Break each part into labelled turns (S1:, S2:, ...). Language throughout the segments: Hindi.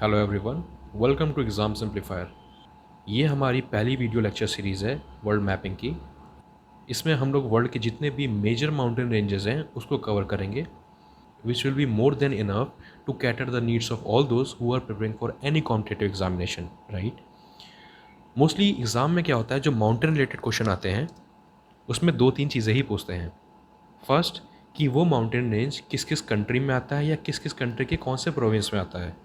S1: Hello everyone, welcome to exam simplifier. ये हमारी पहली वीडियो लेक्चर सीरीज़ है वर्ल्ड मैपिंग की। इसमें हम लोग वर्ल्ड के जितने भी मेजर माउंटेन रेंजेस हैं उसको कवर करेंगे, which will be more than enough to cater the needs of all those who are preparing for any competitive examination, right. Mostly exam में क्या होता है, जो माउंटेन रिलेटेड क्वेश्चन आते हैं उसमें दो तीन चीज़ें ही पूछते हैं। फर्स्ट, कि वो माउंटेन रेंज किस किस कंट्री में आता है या किस किस कंट्री के कौन से प्रोविंस में आता है,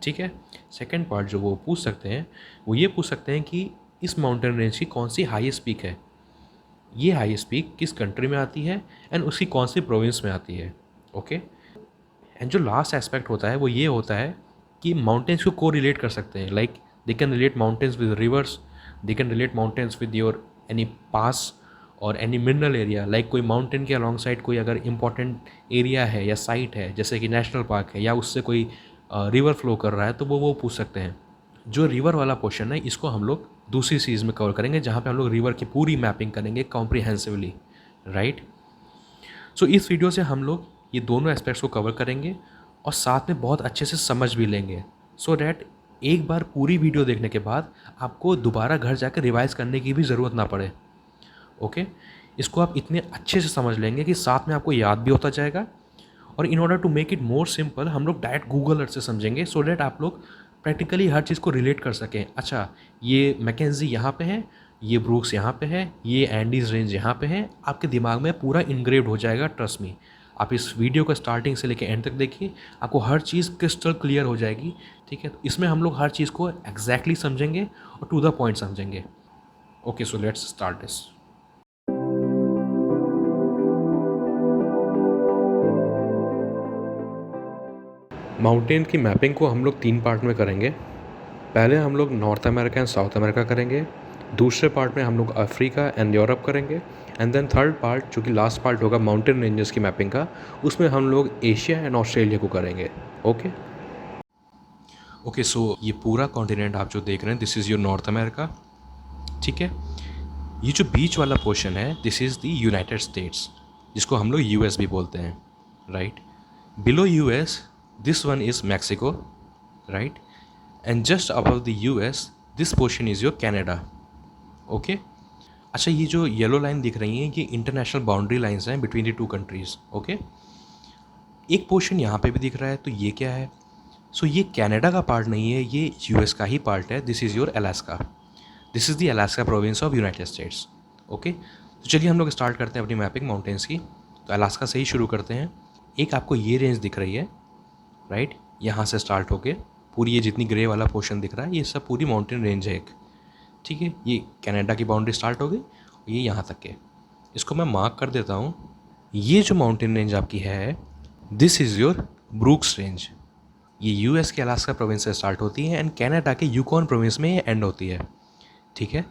S1: ठीक है। सेकेंड पार्ट जो वो पूछ सकते हैं, वो ये पूछ सकते हैं कि इस माउंटेन रेंज की कौन सी हाईएस्ट पीक है, ये हाईएस्ट पीक किस कंट्री में आती है एंड उसकी कौन सी प्रोविंस में आती है, ओके। एंड जो लास्ट एस्पेक्ट होता है वो ये होता है कि माउंटेन्स को को रिलेट कर सकते हैं, like they can relate mountains with reverse, they can relate mountains with your any पास और एनी मिनरल एरिया। लाइक कोई माउंटेन के अलॉन्ग साइड कोई अगर इंपॉर्टेंट एरिया है या साइट है, जैसे कि नेशनल पार्क है या उससे कोई रिवर फ्लो कर रहा है, तो वो पूछ सकते हैं। जो रिवर वाला पोर्शन है इसको हम लोग दूसरी सीरीज़ में कवर करेंगे, जहाँ पे हम लोग रिवर की पूरी मैपिंग करेंगे कॉम्प्रिहेंसिवली, राइट। सो इस वीडियो से हम लोग ये दोनों एस्पेक्ट्स को कवर करेंगे और साथ में बहुत अच्छे से समझ भी लेंगे, सो डैट एक बार पूरी वीडियो देखने के बाद आपको दोबारा घर जाकर रिवाइज करने की भी ज़रूरत ना पड़े, ओके। इसको आप इतने अच्छे से समझ लेंगे कि साथ में आपको याद भी होता जाएगा। और in order to make it more simple हम लोग डायरेक्ट गूगल अर्थ से समझेंगे, सो डैट आप लोग प्रैक्टिकली हर चीज़ को रिलेट कर सकें। अच्छा, ये मैकेंजी यहाँ पे है, ये ब्रूक्स यहाँ पे है, ये एंडीज़ रेंज यहाँ पे है, आपके दिमाग में पूरा इनग्रेव्ड हो जाएगा, ट्रस्ट मी। आप इस वीडियो को स्टार्टिंग से लेकर एंड तक देखिए, आपको हर चीज़ क्रिस्टल क्लियर हो जाएगी, ठीक है। तो इसमें हम लोग हर चीज़ को एग्जैक्टली समझेंगे और टू द पॉइंट समझेंगे। Okay, so let's start this. Mountain की मैपिंग को हम लोग 3 पार्ट में करेंगे। पहले हम लोग north America and south America करेंगे, दूसरे पार्ट में हम लोग अफ्रीका एंड यूरोप करेंगे, एंड देन थर्ड पार्ट जो कि लास्ट पार्ट होगा माउंटेन रेंजेस की मैपिंग का, उसमें हम लोग एशिया एंड ऑस्ट्रेलिया को करेंगे, ओके। ओके, सो ये पूरा कॉन्टिनेंट आप जो देख रहे हैं, this is your North America, ठीक है। ये जो बीच वाला पोर्शन है, this is the United states, जिसको हम लोग यूएस भी बोलते हैं, right. Below US this one is Mexico, right. And just above the US this portion is your Canada, okay. अच्छा, ये जो येलो लाइन दिख रही हैं ये इंटरनेशनल बाउंड्री लाइंस हैं between the two countries, okay. एक पोर्शन यहाँ पे भी दिख रहा है, तो ये क्या है? सो ये कनाडा का पार्ट नहीं है, ये यूएस का ही पार्ट है। This is your Alaska, this is the Alaska province of United states, okay. तो चलिए हम लोग स्टार्ट करते हैं अपनी मैपिंग माउंटेन्स की। तो अलास्का से ही शुरू करते हैं। एक आपको ये रेंज दिख रही है, राइट, यहाँ से स्टार्ट होके पूरी ये जितनी ग्रे वाला पोर्शन दिख रहा है ये सब पूरी माउंटेन रेंज है एक, ठीक है। ये कनाडा की बाउंड्री स्टार्ट हो गई, ये यहाँ तक के, इसको मैं मार्क कर देता हूँ। ये जो माउंटेन रेंज आपकी है, this is your Brooks range. ये यूएस के अलास्का प्रोविंस से स्टार्ट होती है एंड कनाडा के यूकॉन प्रोविंस में ये एंड होती है, ठीक है।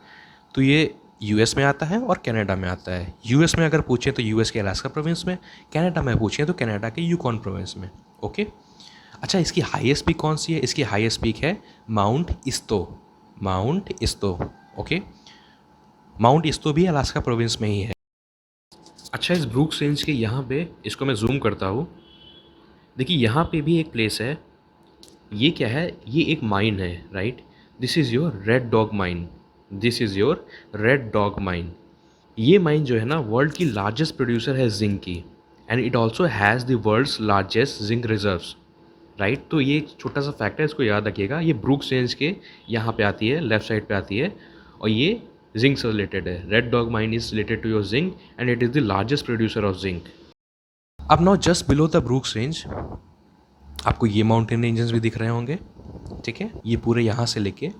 S1: तो ये यूएस में आता है और कनाडा में आता है। यूएस में अगर पूछें तो यूएस के अलास्का प्रोविंस में, कनाडा में पूछें तो कनाडा के यूकॉन प्रोविंस में, ओके। अच्छा, इसकी हाईएस्ट पीक कौन सी है? इसकी हाईएस्ट पीक है माउंट इस्तो, माउंट इस्तो, ओके। माउंट इस्तो भी अलास्का प्रोविंस में ही है। अच्छा, इस ब्रूक्स रेंज के यहाँ पे इसको मैं जूम करता हूँ, देखिए यहाँ पे भी एक प्लेस है। ये क्या है? ये एक माइन है, right. This is your red dog mine, this is your red dog mine. ये माइन जो है ना, वर्ल्ड की लार्जेस्ट प्रोड्यूसर है जिंक की, and it also has the world's largest zinc reserves, right. तो ये एक छोटा सा फैक्ट है, इसको याद रखिएगा। ये ब्रूक्स रेंज के यहाँ पे आती है, लेफ्ट साइड पे आती है, और ये जिंक से रिलेटेड है। Red dog mine is related to your zinc and it is the largest producer of zinc. अब now just below the Brooks Range आपको ये माउंटेन रेंजेस भी दिख रहे होंगे, ठीक है। ये पूरे यहाँ से लेके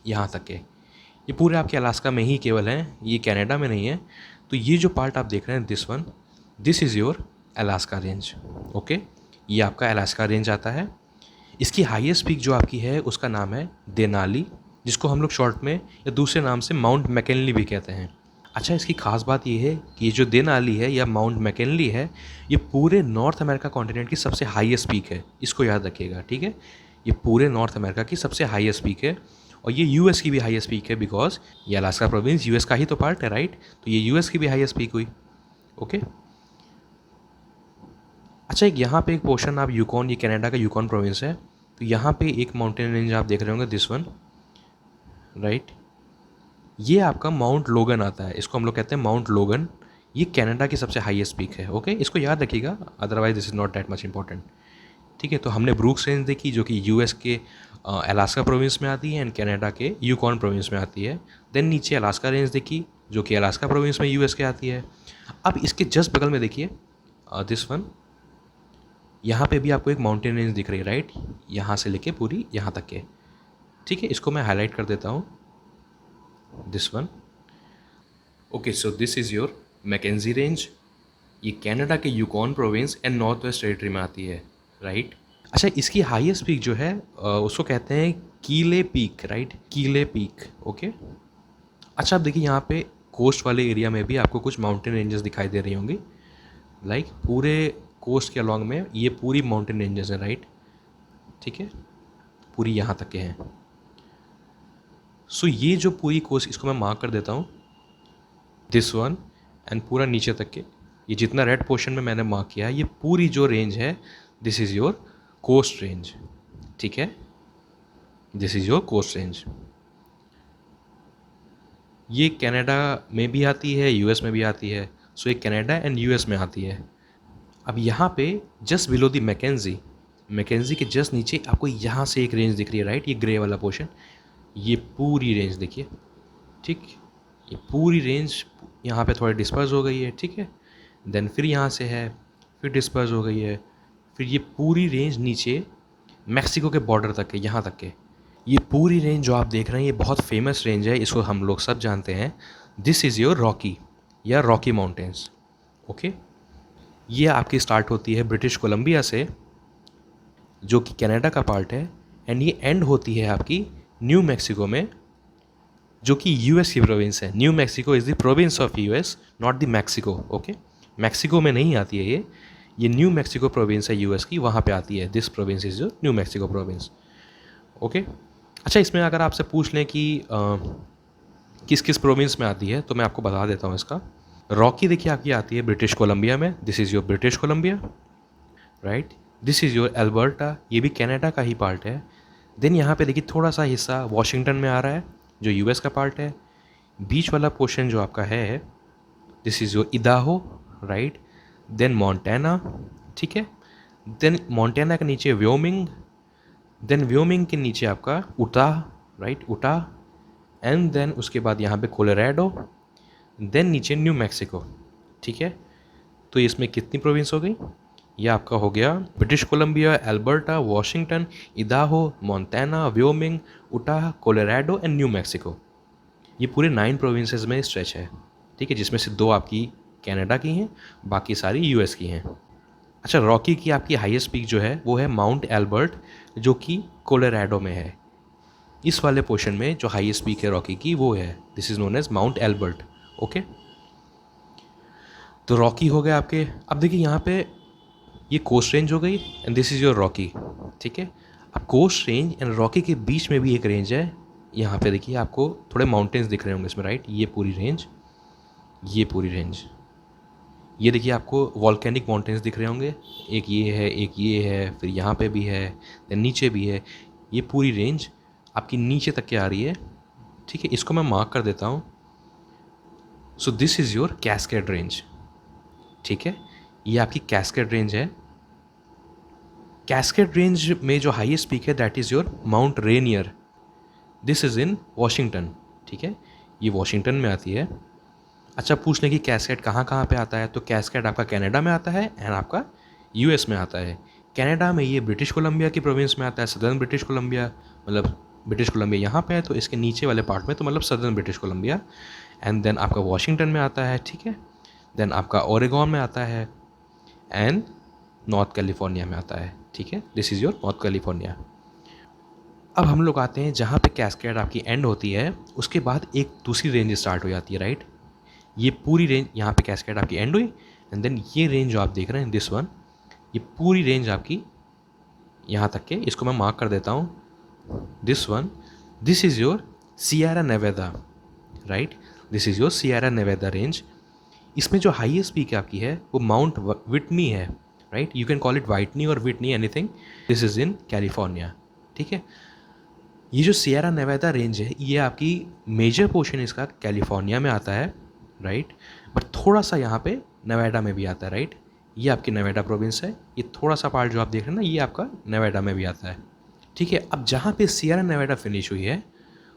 S1: यहाँ तक के, ये पूरे आपके अलास्का में ही केवल हैं, ये कनाडा में नहीं है। तो ये जो पार्ट आप देख रहे हैं, this one, this is your Alaska range, okay. ये आपका अलास्का रेंज आता है। इसकी हाईएस्ट पीक जो आपकी है उसका नाम है देनाली, जिसको हम लोग शॉर्ट में या दूसरे नाम से माउंट मैकिनली भी कहते हैं। अच्छा, इसकी खास बात ये है कि ये जो देनाली है या माउंट मैकिनली है, ये पूरे नॉर्थ अमेरिका कॉन्टिनेंट की सबसे हाईएस्ट पीक है, इसको याद रखिएगा, ठीक है। ये पूरे नॉर्थ अमेरिका की सबसे हाईएस्ट पीक है, और ये यूएस की भी हाईएस्ट पीक है, बिकॉज ये अलास्का प्रोविंस यूएस का ही तो पार्ट है, राइट। तो ये यूएस की भी हाईएस्ट पीक हुई, ओके। अच्छा, एक यहाँ पे एक पोर्शन आप यूकॉन, ये कनाडा का यूकॉन प्रोविंस है, तो यहाँ पे एक माउंटेन रेंज आप देख रहे होंगे, दिस वन, राइट। ये आपका माउंट लोगन आता है, इसको हम लोग कहते हैं माउंट लोगन। ये कनाडा की सबसे हाईएस्ट पीक है। ओके, इसको याद रखिएगा, otherwise this is not that much important. ठीक है, तो हमने ब्रूक्स रेंज देखी जो कि यूएस के अलास्का प्रोविंस में आती है एंड कनाडा के यूकॉन प्रोविंस में आती है। देन नीचे अलास्का रेंज देखी जो कि अलास्का प्रोविंस में यूएस के आती है। अब इसके जस्ट बगल में देखिए दिस वन, यहाँ पे भी आपको एक माउंटेन रेंज दिख रही है, राइट, यहाँ से लेके पूरी यहाँ तक के। ठीक है, इसको मैं हाईलाइट कर देता हूँ, this one. Okay, so this is your Mackenzie range. ये कनाडा के Yukon province and north west territory में आती है, राइट। अच्छा, इसकी हाईएस्ट पीक जो है उसको कहते हैं कीले पीक, राइट, कीले पीक। ओके, अच्छा अब देखिए यहाँ पे कोस्ट वाले एरिया में भी आपको कुछ माउंटेन रेंजेस दिखाई दे रही होंगी, लाइक पूरे कोस्ट के अलॉन्ग में ये पूरी माउंटेन रेंजेस हैं, राइट। ठीक है, पूरी यहाँ तक के हैं। सो ये जो पूरी कोस्ट, इसको मैं मार्क कर देता हूँ, दिस वन, एंड पूरा नीचे तक के ये जितना रेड पोर्शन में मैंने मार्क किया है, ये पूरी जो रेंज है, this is your coast range. ठीक है, this is your coast range. ये कनाडा में भी आती है, यूएस में भी आती है। सो ये कनाडा एंड यूएस में आती है। अब यहाँ पे just below the Mackenzie, Mackenzie के जस्ट नीचे आपको यहाँ से एक रेंज दिख रही है, राइट, ये ग्रे वाला पोर्शन, ये पूरी रेंज देखिए। ठीक, ये पूरी रेंज यहाँ पे थोड़ी डिस्पर्स हो गई है। ठीक है, देन फिर यहाँ से है, फिर डिस्पर्स हो गई है, फिर ये पूरी रेंज नीचे मैक्सिको के बॉर्डर तक है, यहाँ तक के। ये पूरी रेंज जो आप देख रहे हैं ये बहुत फेमस रेंज है, इसको हम लोग सब जानते हैं, दिस इज़ योर रॉकी या रॉकी माउंटेन्स। ओके, ये आपकी स्टार्ट होती है ब्रिटिश कोलंबिया से, जो कि कनाडा का पार्ट है, एंड ये एंड होती है आपकी न्यू मैक्सिको में, जो कि यूएस की प्रोविंस है। New Mexico is the province of US, not the Mexico. Okay, Mexico में नहीं आती है ये न्यू मैक्सिको प्रोविंस है यूएस की, वहाँ पे आती है। This province is your new Mexico province. Okay, अच्छा इसमें अगर आपसे पूछ लें कि किस किस प्रोविंस में आती है, तो मैं आपको बता देता हूँ इसका। रॉकी देखिए आपकी आती है ब्रिटिश कोलंबिया में, this is your British Columbia, right. This is your Alberta, ये भी कनाडा का ही पार्ट है। देन यहाँ पे देखिए थोड़ा सा हिस्सा वॉशिंगटन में आ रहा है, जो यूएस का पार्ट है। बीच वाला पोर्शन जो आपका है, this is your Idaho, right. Then Montana, ठीक है। देन मोंटाना के नीचे व्योमिंग, देन व्योमिंग के नीचे आपका उटा, राइट, उटा, एंड देन उसके बाद यहाँ पे कोलोराडो, देन नीचे न्यू मैक्सिको। ठीक है, तो इसमें कितनी प्रोविंस हो गई? यह आपका हो गया British Columbia, Alberta, Washington, इदाहो, Montana, Wyoming, Utah, Colorado and new Mexico. ये पूरे 9 प्रोविंसेस में स्ट्रेच है। ठीक है, जिसमें से 2 आपकी कनाडा की हैं, बाकी सारी यूएस की हैं। अच्छा, रॉकी की आपकी हाईएस्ट पीक जो है वो है माउंट एल्बर्ट, जो कि कोलोराडो में है। इस वाले पोर्शन में जो हाईएस्ट पीक है रॉकी की वो है, this is known as Mount Elbert. Okay, तो रॉकी हो गए आपके। अब देखिए यहाँ पे ये कोस्ट रेंज हो गई and this is your Rocky. ठीक है, अब कोस्ट रेंज एंड रॉकी के बीच में भी एक रेंज है। यहाँ पे देखिए आपको थोड़े माउंटेन्स दिख रहे होंगे इसमें, राइट। ये पूरी रेंज, ये पूरी रेंज, ये देखिए आपको वॉल्केनिक माउंटेन्स दिख रहे होंगे। एक ये है, एक ये है, फिर यहाँ पे भी है, देन नीचे भी है। ये पूरी रेंज आपकी नीचे तक के आ रही है। ठीक है, इसको मैं मार्क कर देता हूँ। सो this is your cascade range. ठीक है, ये आपकी कैस्केड रेंज है। कैस्केड रेंज में जो हाईएस्ट पीक है that is your mount Rainier, this is in Washington. ठीक है, ये वॉशिंगटन में आती है। अच्छा, पूछ लें कि कैस्केड कहाँ कहाँ पे आता है, तो कैस्केड आपका कनाडा में आता है एंड आपका यूएस में आता है। कनाडा में ये ब्रिटिश कोलंबिया की प्रोविंस में आता है, सदर्न ब्रिटिश कोलंबिया, मतलब ब्रिटिश कोलंबिया यहाँ पे है तो इसके नीचे वाले पार्ट में तो मतलब southern British Columbia. And then आपका वॉशिंगटन में आता है। ठीक है, देन आपका ओरेगॉन में आता है एंड नॉर्थ कैलिफोर्निया में आता है। ठीक है, this is your north California. अब हम लोग आते हैं जहाँ पे कैस्केड आपकी एंड होती है, उसके बाद एक दूसरी रेंज स्टार्ट हो जाती है, राइट। ये पूरी रेंज, यहाँ पे कैस्केड आपकी एंड हुई एंड देन ये रेंज जो आप देख रहे हैं, दिस वन, ये पूरी रेंज आपकी यहाँ तक के, इसको मैं मार्क कर देता हूँ, this one, this is your Sierra Nevada, right. This is your Sierra Nevada range. इसमें जो हाईएस्ट पीक आपकी है वो माउंट विटनी है, right. You can call it Whitney और Whitney, anything. This is in California. ठीक है। ये जो सियरा नेवादा रेंज है ये आपकी मेजर पोर्शन इसका कैलिफोर्निया में आता है, राइट, बट थोड़ा सा यहाँ पे नेवाडा में भी आता है, राइट। ये आपकी नेवाडा प्रोविंस है, ये थोड़ा सा पार्ट जो आप देख रहे हैं ना ये आपका नेवाडा में भी आता है, ठीक है। अब जहाँ पे सियरा नेवाडा फिनिश हुई है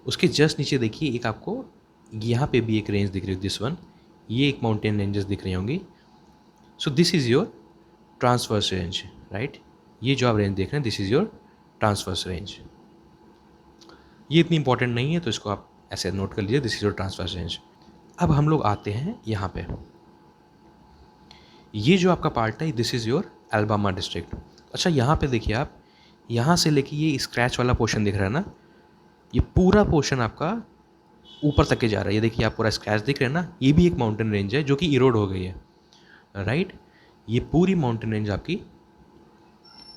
S1: उसके जस्ट नीचे देखिए एक आपको यहाँ पे भी एक रेंज दिख रही है, दिस वन, ये एक माउंटेन रेंजेस दिख रही होंगी। सो this is your transverse range, right. ये जो आप रेंज देख रहे हैं this is your transverse range. ये इतनी इंपॉर्टेंट नहीं है तो इसको आप ऐसे नोट कर लीजिए, this is your transverse range. अब हम लोग आते हैं यहाँ पे, ये जो आपका पार्ट है this is your Alabama district. अच्छा यहाँ पे देखिए आप, यहाँ से लेके ये स्क्रैच वाला पोर्शन दिख रहा है ना, ये पूरा पोर्शन आपका ऊपर तक के जा रहा है। ये देखिए आप पूरा स्क्रैच दिख रहे हैं ना, ये भी एक माउंटेन रेंज है जो कि इरोड हो गई है, राइट। ये पूरी माउंटेन रेंज आपकी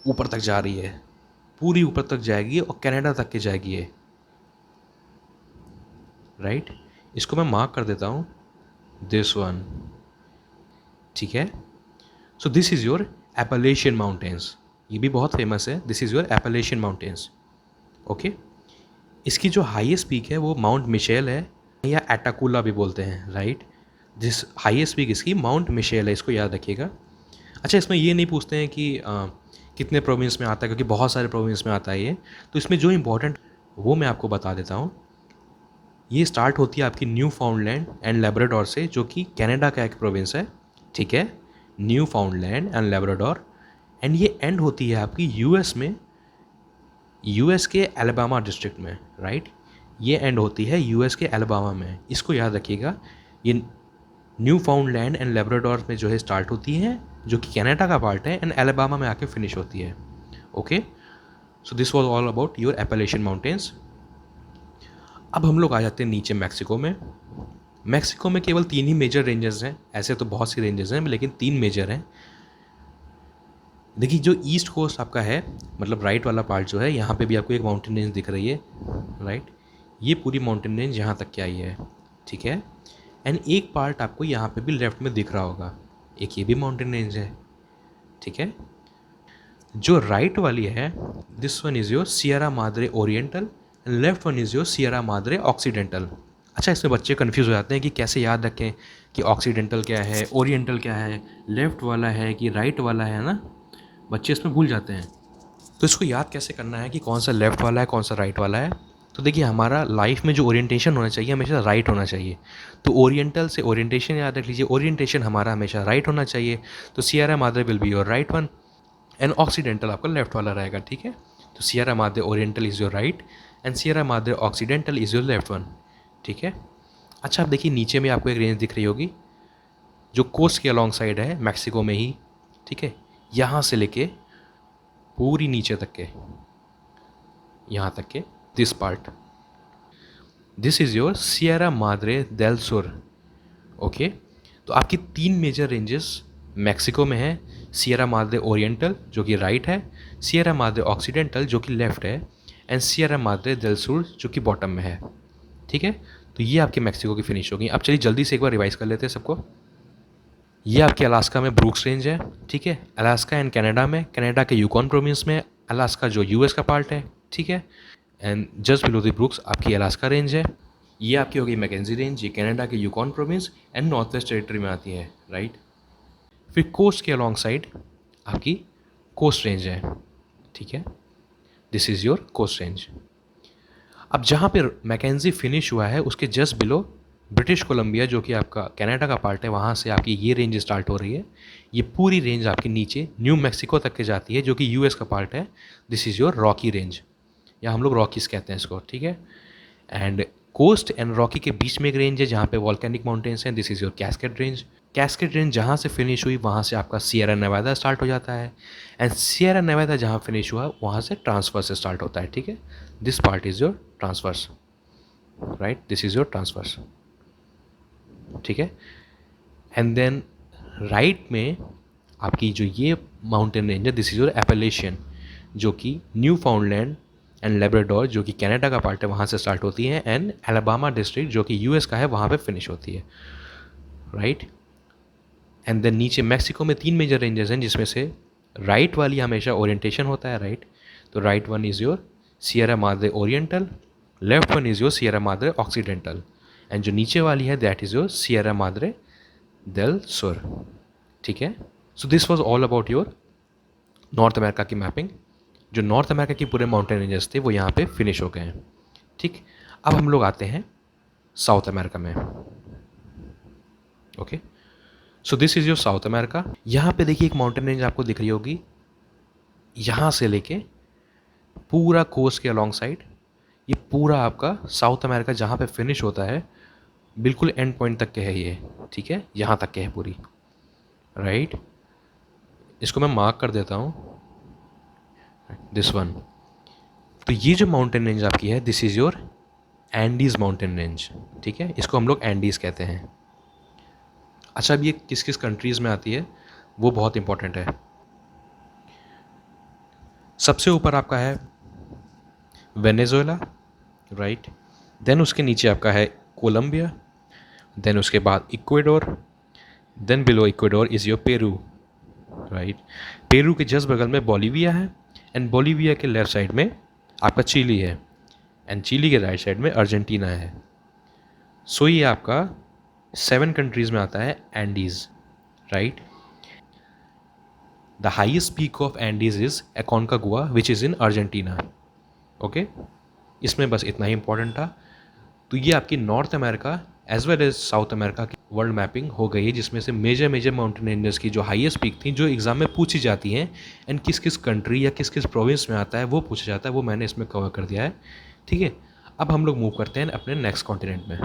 S1: ऊपर तक जा रही है, पूरी ऊपर तक जाएगी और कनाडा तक के जाएगी ये, राइट। इसको मैं मार्क कर देता हूँ, दिस वन, ठीक है। So this is your Appalachian mountains, ये भी बहुत फेमस है, this is your Appalachian mountains, okay. इसकी जो हाईएस्ट पीक है वो माउंट मिशेल है या एटाकुला भी बोलते हैं, राइट। जिस हाईएस्ट पीक इसकी माउंट मिशेल है, इसको याद रखिएगा। अच्छा इसमें ये नहीं पूछते हैं कि कितने प्रोविंस में आता है, क्योंकि बहुत सारे प्रोविंस में आता है ये, तो इसमें जो इम्पोर्टेंट वो मैं आपको बता देता हूँ। ये स्टार्ट होती है आपकी न्यू फाउंडलैंड एंड लेब्राडोर से, जो कि कनाडा का एक प्रोविंस है, ठीक है, न्यू फाउंडलैंड एंड लेब्राडोर। एंड ये एंड होती है आपकी यूएस में, यूएस के एलबामा डिस्ट्रिक्ट में, राइट। ये एंड होती है यूएस के एलबामा में, इसको याद रखिएगा। ये न्यू फाउंडलैंड एंड लेब्राडोर में जो है स्टार्ट होती है, जो कि कनाडा का पार्ट है, एंड एलबामा में आके फिनिश होती है, okay. So this was all about your Appalachian mountains. अब हम लोग आ जाते हैं नीचे मैक्सिको में। मैक्सिको में केवल 3 ही मेजर रेंजेस हैं, ऐसे तो बहुत सी रेंजेस हैं लेकिन 3 मेजर हैं। देखिए जो ईस्ट कोस्ट आपका है, मतलब राइट वाला पार्ट जो है, यहाँ पे भी आपको एक माउंटेन रेंज दिख रही है, राइट। ये पूरी माउंटेन रेंज यहाँ तक की आई है, ठीक है। एंड एक पार्ट आपको यहाँ पे भी लेफ्ट में दिख रहा होगा, एक ये भी माउंटेन रेंज है, ठीक है। जो राइट वाली है this one is your Sierra Madre oriental and left one is your Sierra Madre occidental. अच्छा इसमें बच्चे कन्फ्यूज़ हो जाते हैं कि कैसे याद रखें कि ऑक्सीडेंटल क्या है, ओरिएंटल क्या है, लेफ़्ट वाला है कि राइट वाला है ना, बच्चे इसमें भूल जाते हैं। तो इसको याद कैसे करना है कि कौन सा लेफ़्ट वाला है कौन सा राइट वाला है। तो देखिए हमारा लाइफ में जो ओरिएंटेशन होना चाहिए हमेशा राइट होना चाहिए, तो ओरिएंटल से ओरिएंटेशन याद रख लीजिए, ओरिएंटेशन हमारा हमेशा राइट होना चाहिए, तो Sierra Madre will be your right one and occidental आपका लेफ्ट वाला रहेगा, ठीक है। तो Sierra Madre oriental is your right and Sierra Madre occidental is your left one, ठीक है। अच्छा आप देखिए नीचे में आपको एक रेंज दिख रही होगी जो कोस्ट के अलॉन्ग साइड है मैक्सिको में ही, ठीक है, यहाँ से लेके पूरी नीचे तक के, यहाँ तक के this part, this is your Sierra Madre देल सुर, ओके। तो आपकी 3 मेजर रेंजेस मैक्सिको में है, सियरा माद्रे ओरिएंटल जो कि राइट है, सियरा माद्रे ऑक्सीडेंटल जो कि लेफ्ट है, एंड सियरा माद्रे देल सुर जो कि बॉटम में है, ठीक है। तो ये आपके मैक्सिको की फिनिश होगी। अब चलिए जल्दी से एक बार रिवाइज कर लेते हैं सबको। ये आपके अलास्का में ब्रूक्स रेंज है, ठीक है, अलास्का एंड कनाडा में, कनाडा के यूकॉन प्रोविंस में, अलास्का जो यूएस का पार्ट है, ठीक है। And just below the Brooks आपकी अलास्का रेंज है। ये आपकी होगी मैकेंजी रेंज, ये कनाडा के Yukon province and north west territory में आती है, राइट। फिर कोस्ट के अलॉन्ग साइड आपकी कोस्ट रेंज है, ठीक है, this is your coast range. अब जहाँ पे मैकेंजी फिनिश हुआ है उसके जस्ट बिलो ब्रिटिश कोलंबिया जो कि आपका कनाडा का पार्ट है, वहाँ से आपकी ये रेंज स्टार्ट हो रही है। ये पूरी रेंज आपकी नीचे न्यू मैक्सिको तक के जाती है जो कि यूएस का पार्ट है, this is your Rocky range, या हम लोग रॉकीज कहते हैं इसको, ठीक है। एंड कोस्ट एंड रॉकी के बीच में एक रेंज है जहाँ पे वॉल्केनिक माउंटेन्स हैं, this is your cascade range. Cascade range जहाँ से फिनिश हुई वहाँ से आपका सियरा नेवादा स्टार्ट हो जाता है, एंड सियरा नेवादा जहाँ फिनिश हुआ वहाँ से ट्रांसवर्स से स्टार्ट होता है, ठीक है। This part is your transverse, right, this is your transverse, ठीक है। एंड देन राइट में आपकी जो ये माउंटेन रेंज है दिस इज़ योर एपलेशियन जो कि न्यू फाउंडलैंड एंड लेब्राडोर जो कि कनाडा का पार्ट है वहाँ से स्टार्ट होती है, एंड अलबामा डिस्ट्रिक्ट जो कि यूएस का है वहाँ पे फिनिश होती है, राइट। एंड देन नीचे मैक्सिको में 3 मेजर रेंजेस हैं जिसमें से राइट वाली हमेशा ओरिएंटेशन होता है, राइट। तो right one is your Sierra Madre Oriental, left one is your Sierra Madre Occidental, and जो नीचे वाली है that is your Sierra Madre del Sur. ठीक है, so this was all about your North America की मैपिंग। जो नॉर्थ अमेरिका की पूरे माउंटेन रेंजेस थे वो यहाँ पे फिनिश हो गए हैं। ठीक, अब हम लोग आते हैं साउथ अमेरिका में। Okay, so this is your south America. यहाँ पे देखिए एक माउंटेन रेंज आपको दिख रही होगी, यहाँ से लेके पूरा कोस्ट के अलॉन्ग साइड, ये पूरा आपका साउथ अमेरिका जहाँ पे फिनिश होता है बिल्कुल एंड पॉइंट तक के है ये। ठीक है, यहाँ तक के है पूरी, राइट। इसको मैं मार्क कर देता हूँ, दिस वन। तो ये जो माउंटेन रेंज आपकी है this is your Andes mountain range. ठीक है, इसको हम लोग एंडीज़ कहते हैं। अच्छा, अब ये किस किस कंट्रीज़ में आती है वो बहुत इंपॉर्टेंट है। सबसे ऊपर आपका है वेनेजुएला, राइट। देन उसके नीचे आपका है कोलंबिया, देन उसके बाद Ecuador, then below Ecuador is your Peru, right. Peru के जस्ट बगल में बोलिविया है, एंड बोलिविया के लेफ्ट साइड में आपका चिली है, एंड चिली के राइट साइड में अर्जेंटीना है। सो ये आपका 7 कंट्रीज़ में आता है Andes, right. The highest peak of Andes is Aconcagua which is in Argentina. Okay, इसमें बस इतना ही इंपॉर्टेंट था। तो ये आपकी North America as well as south America की वर्ल्ड मैपिंग हो गई है, जिसमें से मेजर माउंटेन रेंजेस की जो हाईएस्ट पीक थी जो एग्जाम में पूछी जाती हैं, एंड किस किस कंट्री या किस किस प्रोविंस में आता है वो पूछा जाता है, वो मैंने इसमें कवर कर दिया है। ठीक है, अब हम लोग मूव करते हैं अपने नेक्स्ट कॉन्टिनेंट में।